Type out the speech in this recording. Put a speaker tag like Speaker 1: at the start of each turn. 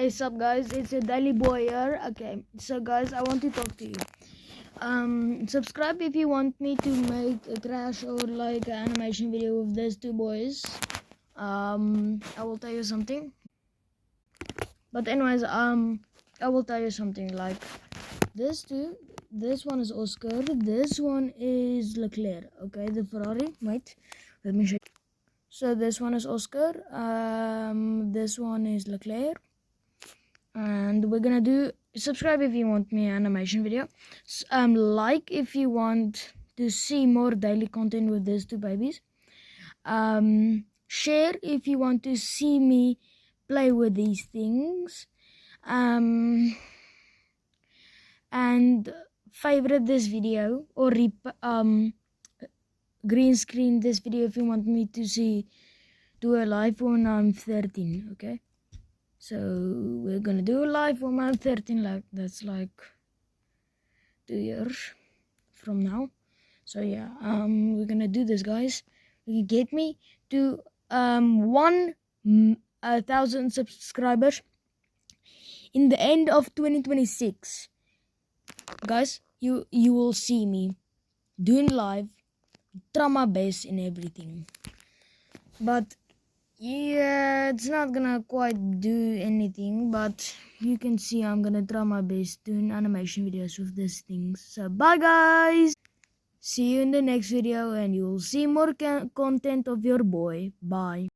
Speaker 1: Hey, sup guys, it's a Daily Boy here. Okay, so guys, I want to talk to you. Subscribe if you want me to make a crash or like an animation video with these two boys. I will tell you something. But anyways, I will tell you something like this one is Oscar, this one is Leclerc. Okay, the Ferrari. Wait, let me show you. So this one is Oscar, this one is Leclerc. And we're gonna do, subscribe if you want me animation video, like if you want to see more daily content with these two babies, share if you want to see me play with these things, and favorite this video or green screen this video if you want me to do a live when I'm 13. Okay, so we're gonna do a live when I'm 13, like that's like 2 years from now. So yeah, we're gonna do this, guys. You get me to 1,000 subscribers in the end of 2026, guys. You will see me doing live, try my best in everything, but yeah, it's not gonna quite do anything, but you can see I'm gonna try my best doing animation videos with these things. So bye guys, see you in the next video and you'll see more content of your boy. Bye.